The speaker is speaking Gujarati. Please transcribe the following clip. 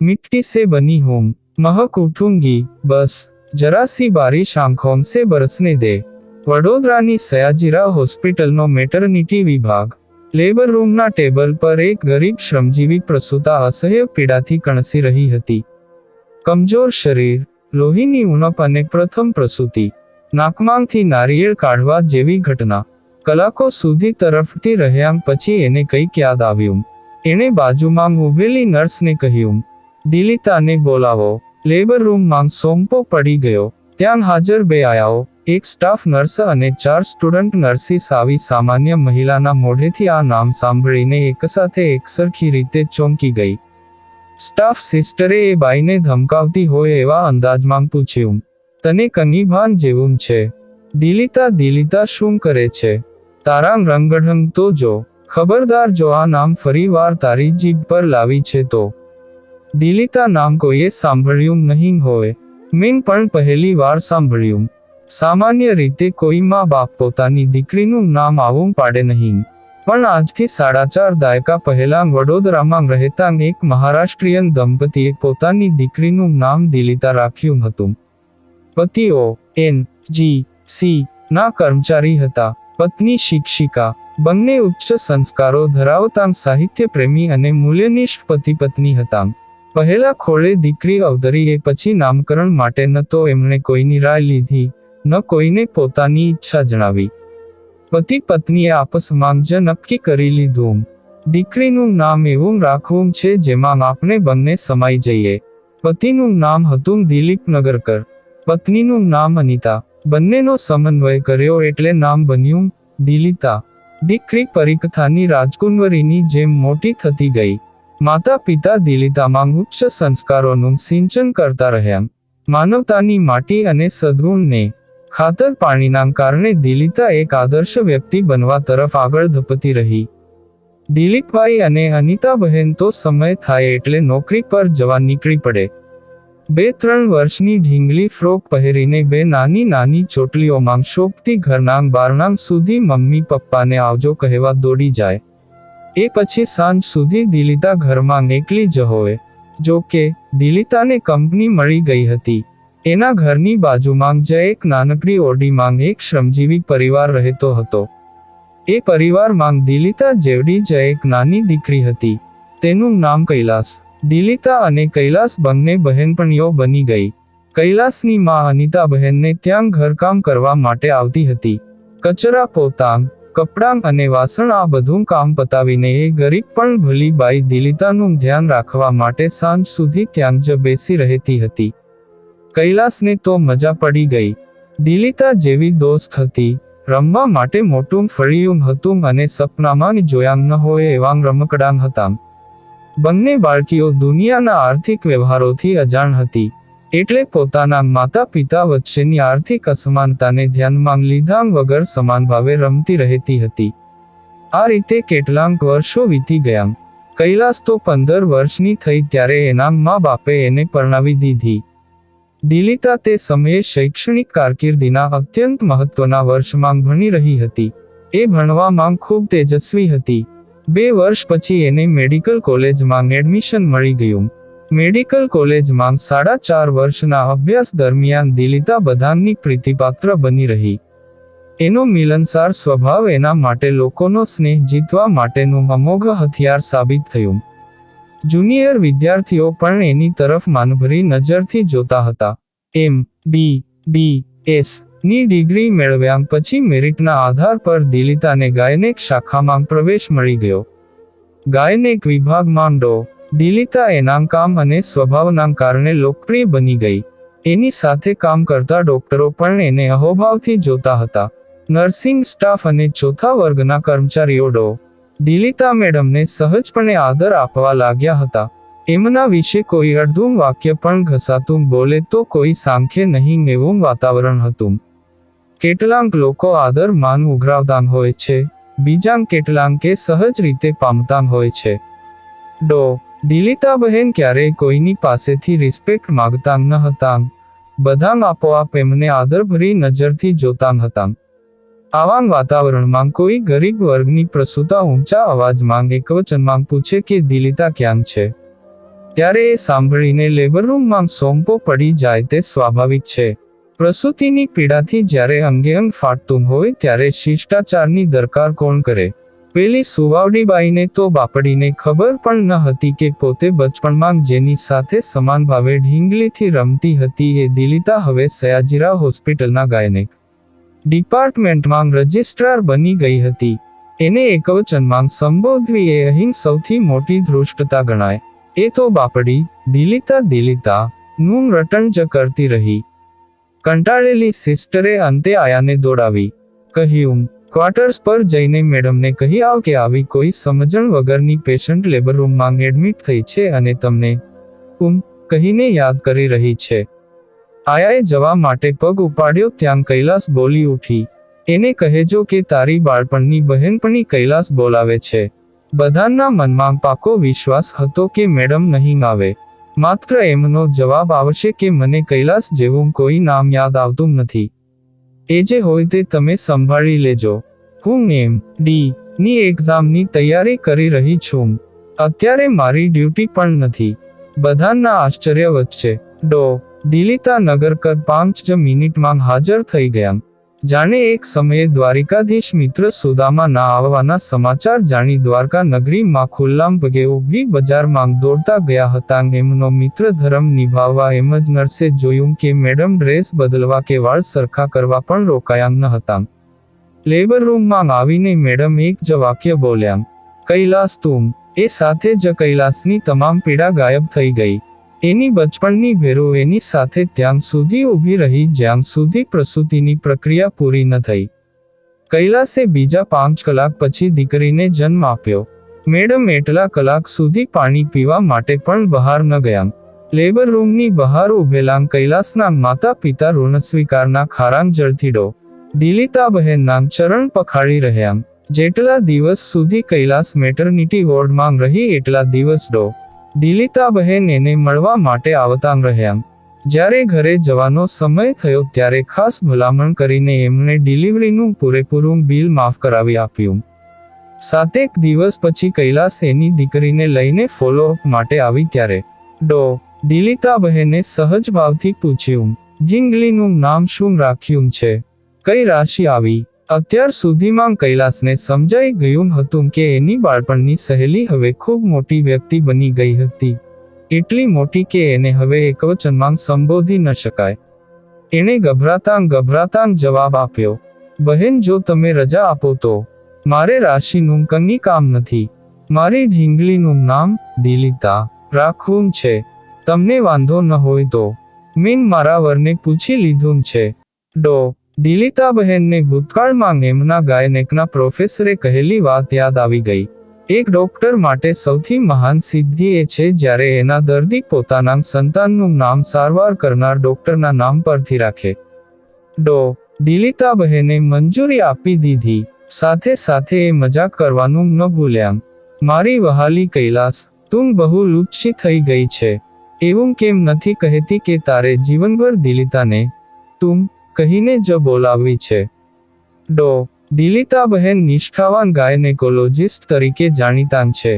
मिट्टी से बनी हूँ, महक उठूंगी, बस जरा सी बारिश आंखों से बरसने दे। વડોદરાની સયાજીરાવ હોસ્પિટલનો મેટર્નિટી વિભાગ લેબર રૂમના ટેબલ પર એક ગરીબ શ્રમજીવી પ્રસૂતા અસહ્ય પીડાથી કણસી રહી હતી. કમજોર શરીર, લોહીની ઉણપ અને પ્રથમ પ્રસૂતિ. નાકમાંથી નારિયેળ કાઢવા જેવી ઘટના. કલાકો સુધી તરફતી રહ્યા પછી એને કંઈક યાદ આવ્યું. એણે બાજુમાં ઊભેલી નર્સને કહ્યું, દિલિતાને બોલાવો. લેબર રૂમમાં સોંપો પડી ગયો. ત્યાં હાજર 2 આયાઓ, એક સ્ટાફ નર્સ અને 4 સ્ટુડન્ટ નર્સિસ આવી સામાન્ય મહિલાના મોઢેથી આ નામ સાંભળીને એકસાથે એકસરખી રીતે ચોંકી ગઈ. સ્ટાફ સિસ્ટરે એ બાઈને ધમકાવતી હોય એવા અંદાજમાં પૂછ્યું, તને કનીભાન જેવું છે? દિલિતા શું કરે છે? તારા રંગઢંગ તો જો. ખબરદાર જો આ નામ ફરી વાર તારી જીભ પર લાવી છે તો. દિલિતા નામ કોઈએ સાંભળ્યું નહીં હોય. મેં પણ પહેલી વાર સાંભળ્યું. સામાન્ય રીતે કોઈ મા બાપ પોતાની દીકરીનું નામ આવું પાડે નહીં. પણ આજથી 4.5 દાયકા પહેલા વડોદરામાં રહેતા એક મહારાષ્ટ્રીયન દંપતીએ પોતાની દીકરીનું નામ દિલિતા રાખ્યું હતું. પતિઓ NGC ના કર્મચારી હતા, પત્ની શિક્ષિકા. બંને ઉચ્ચ સંસ્કારો ધરાવતા સાહિત્ય પ્રેમી અને મૂલ્યનિષ્ઠ પતિ પત્ની હતા. પહેલા ખોળે દીકરી અવતરી એ પછી નામકરણ માટે ન તો એમણે કોઈની રાય લીધી, ન કોઈને પોતાની ઈચ્છા જણાવી. પતિ પત્નીએ આપસમાં જ નક્કી કરી લીધું, દીકરીનું નામ એવું રાખવું છે જેમાં આપણે બંને સમાઈ જઈએ. પતિનું નામ હતું દિલીપ નગરકર, પત્નીનું નામ અનિતા. બંનેનો સમન્વય કર્યો એટલે નામ બન્યું દિલિતા. દીકરી પરિકથાની રાજકુંવરીની જેમ મોટી થતી ગઈ. માતા પિતા દિલિતામાં ઉચ્ચ સંસ્કારોનું સિંચન કરતા રહ્યા. માનવતાની માટી અને સદ્ગુણને ખાતર પાણીના કારણે દિલિતા એક આદર્શ વ્યક્તિ બનવા તરફ આગળ ધપતી રહી. દિલીપભાઈ અને અનિતાબહેન તો સમય થાય એટલે નોકરી પર જવા નીકળી પડે. 2-3 વર્ષની ઢીંગલી ફ્રોક પહેરીને 2 નાની નાની ચોટલીઓમાં શોભતી ઘરનાંગ બારણાંગ સુધી મમ્મી પપ્પાને આવજો કહેવા દોડી જાય. એ પછી સાંજ સુધી દિલિતા ઘરમાં એકલી જ હોય. જો કે દિલિતાને કંપની મળી ગઈ હતી. એના ઘરની બાજુમાં જ એક નાનકડી ઓરડીમાં એક શ્રમજીવી પરિવાર રહેતો હતો. એ પરિવારમાં દિલિતા જેવડી જ એક નાની દીકરી હતી. તેનું નામ કૈલાસ. દિલિતા અને કૈલાસ બંને બહેનપણીઓ બની ગઈ. કૈલાસની માં અનિતાબહેનને ત્યાં ઘરકામ કરવા માટે આવતી હતી. કચરા પોતાંગ, કપડાં અને વાસણ આ બધું કામ પતાવીને એ ગરીબ પણ ભલી બાઈ દિલિતાનું ધ્યાન રાખવા માટે સાંજ સુધી ત્યાં જ બેસી રહેતી હતી. કૈલાસને તો મજા પડી ગઈ. દિલિતા જેવી દોસ્ત હતી. રમવા માટે મોટું ફળિયું હતું અને સપનામાં જોયા ન હોય એવા રમકડાં હતા. બંને બાળકીઓ દુનિયાના આર્થિક વ્યવહારોથી અજાણ હતી. એટલે પોતાના માતા પિતા વચ્ચેની આર્થિક અસમાનતાને ધ્યાનમાં લીધા વગર સમાન ભાવે રમતી રહેતી હતી. આ રીતે કેટલાક વર્ષો વીતી ગયા. કૈલાસ તો 15 વર્ષની થઈ ત્યારે એના મા બાપે એને પરણાવી દીધી. દિલિતા તે સમયે શૈક્ષણિક કારકિર્દીના અત્યંત મહત્વના વર્ષમાં ભણી રહી હતી. એ ભણવામાં ખૂબ તેજસ્વી હતી. 2 વર્ષ પછી એને મેડિકલ કોલેજમાં એડમિશન મળી ગયું. મેડિકલ કોલેજમાં 4.5 વર્ષના અભ્યાસ દરમિયાન દિલિતા બધાની પ્રીતિપાત્ર બની રહી. એનો મિલનસાર સ્વભાવ એના માટે લોકોનો સ્નેહ જીતવા માટેનું અમોઘ હથિયાર સાબિત થયું. જુનિયર વિદ્યાર્થીઓ પણ એની તરફ માનભરી નજરથી જોતા હતા. MBBS ની ડિગ્રી મેળવ્યા પછી મેરિટના આધાર પર દિલિતાને ગાયનેક શાખામાં પ્રવેશ મળી ગયો. ગાયનેક વિભાગમાં ડો. દિલિતા એના કામ અને સ્વભાવના કારણે લોકપ્રિય બની ગઈ. એની સાથે કામ કરતા ડોક્ટરો પણ એને અહોભાવથી જોતા હતા. નર્સિંગ સ્ટાફ અને ચોથા વર્ગના કર્મચારીઓ ડો. દિલિતા મેડમને સહજપણે આદર આપવા લાગ્યા હતા. એમના વિશે કોઈ અડધું વાક્ય પણ ઘસાતું બોલે તો કોઈ સાંખે નહીં એવું વાતાવરણ હતું. કેટલાક લોકો આદર માન ઉઘરાવતા હોય છે, બીજા કેટલાકે સહજ રીતે પામતા હોય છે. ડો. દિલિતાબહેન ક્યારેય કોઈની પાસેથી રિસ્પેક્ટ માંગતા ન હતા. બધા આપોઆપ એમને આદરભરી નજરથી જોતા હતા. આવા વાતાવરણમાં કોઈ ગરીબ વર્ગની પ્રસૂતા ઊંચા અવાજમાં એકવચનમાં પૂછે કે દિલિતા ક્યાં છે? ત્યારે એ સાંભળીને લેબર રૂમમાં સોંપો પડી જાય તે સ્વાભાવિક છે. પ્રસૂતિની પીડાથી જ્યારે અંગે અંગ ફાટતું હોય ત્યારે શિષ્ટાચારની દરકાર કોણ કરે? પેલી સુવાવડી બાઈને તો બાપડીને ખબર પણ ન હતી કે પોતે બચપણમાં જેની સાથે સમાન ભાવે ઢીંગલીથી રમતી હતી એ દિલિતા હવે સયાજીરાવ હોસ્પિટલના ગાયનેક ડિપાર્ટમેન્ટમાં રજિસ્ટ્રાર બની ગઈ હતી. એને એકવચનમાં સંબોધવી એ અહીં સૌથી મોટી ધૃષ્ટતા ગણાય. એ તો બાપડી દિલિતા નું રટણ જ કરતી રહી. કંટાળેલી સિસ્ટરે અંતે આયાને દોડાવી કહ્યું, ક્વાર્ટર્સ પર જઈને મેડમને કહી આવ કે આવી કોઈ સમજણ વગરની પેશન્ટ લેબર રૂમમાં એડમિટ થઈ છે અને તમને કહીને યાદ કરી રહી છે. આયાએ જવા માટે પગ ઉપાડ્યો ત્યાં કૈલાસ બોલી ઉઠી, એને કહેજો કે તારી બાળપણની બહેનપણી કૈલાસ બોલાવે છે. બધાના મનમાં પાકો વિશ્વાસ હતો કે મેડમ નહીં આવે. માત્ર એમનો જવાબ આવશે કે મને કૈલાસ જેવું કોઈ નામ યાદ આવતું નથી. એ જે હોય તે તમે સંભાળી લેજો. હું MD ની એક્ઝામની તૈયારી કરી રહી છું. અત્યારે મારી ડ્યુટી પણ નથી. બધાના આશ્ચર્ય વચ્ચે દિલિતા નગરકર 5 જ મિનિટમાં હાજર થઈ ગયા. જાણે એક સમયે દ્વારિકાધીશ મિત્ર સુદામા ના આવવાના સમાચાર જાણી દ્વારકા નગરીમાં ખુલ્લામ પગે ઊભી બજારમાં દોડતા ગયા હતા. એમનો મિત્ર ધર્મ નિભાવવા એમ જ નર્સે જોયું કે મેડમ ડ્રેસ બદલવા કે વાળ સરખા કરવા પણ રોકાયા ન હતા. લેબર રૂમમાં આવીને મેડમ એક જ વાક્ય બોલ્યા, કૈલાસ તું. એ સાથે જ કૈલાસની તમામ પીડા ગાયબ થઈ ગઈ. એની બચપણની ભેરો એની સાથે ત્યાં સુધી ઊભી રહી જ્યાં સુધી પ્રસૂતિની પ્રક્રિયા પૂરી ન થઈ. કૈલાસે બીજા 5 કલાક પછી દીકરીને જન્મ આપ્યો. મેડમ એટલા કલાક સુધી પાણી પીવા માટે પણ બહાર ન ગયા. લેબર રૂમની બહાર ઉભેલા કૈલાસના માતા પિતા ઋણ સ્વીકારના ખારાંગ જળથી દિલિતાબહેનના ચરણ પખાળી રહ્યા. જેટલા દિવસ સુધી કૈલાસ મેટર્નિટી વોર્ડમાં રહી એટલા દિવસ દિલિતાબહેન એને મળવા માટે આવતા રહ્યા. જ્યારે ઘરે જવાનો સમય થયો ત્યારે ખાસ ભલામણ કરીને એમણે ડિલિવરીનું પૂરેપૂરું બિલ માફ કરાવી આપ્યું. 7 દિવસ પછી કૈલાસ એની દીકરીને લઈને ફોલોઅપ માટે આવી ત્યારે દિલિતાબહેને સહજ ભાવથી પૂછ્યું, ઢીંગલીનું નામ શું રાખ્યું છે? કઈ રાશિ આવી? અત્યાર સુધીમાં કૈલાસને સમજાઈ ગયું હતું કે એની બાળપણની સહેલી હવે ખૂબ મોટી વ્યક્તિ બની ગઈ હતી. એટલી મોટી કે એને હવે એકવચનમાં સંબોધી ન શકાય. એણે ગભરાતાં જવાબ આપ્યો, બહેન જો તમે રજા આપો તો મારે રાશિનું કંઈ કામ નથી. મારી ઢીંગલીનું નામ દિલિતા રાખવું છે. તમને વાંધો ન હોય તો મેં મારા વરને પૂછી લીધું છે. દિલિતાબહેનને ભૂતકાળમાં એમના ગાયનેકના પ્રોફેસરે કહેલી વાત યાદ આવી ગઈ. એક ડોક્ટર માટે સૌથી મહાન સિદ્ધિ એ છે જ્યારે એના દર્દી પોતાના સંતાનનું નામ સારવાર કરનાર ડોક્ટરના નામ પરથી રાખે. દિલિતાબહેને મંજૂરી આપી દીધી. સાથે એ મજાક કરવાનું ન ભૂલ્યા. મારી વહાલી કૈલાસ, તું બહુ લુચ્છી થઈ ગઈ છે. એવું કેમ નથી કહેતી કે તારે જીવનભર દિલિતાને તું કહીને જ બોલાવવી છે? દિલિતાબહેન નિષ્ઠાવાન ગાયનેકોલોજિસ્ટ તરીકે જાણીતા છે.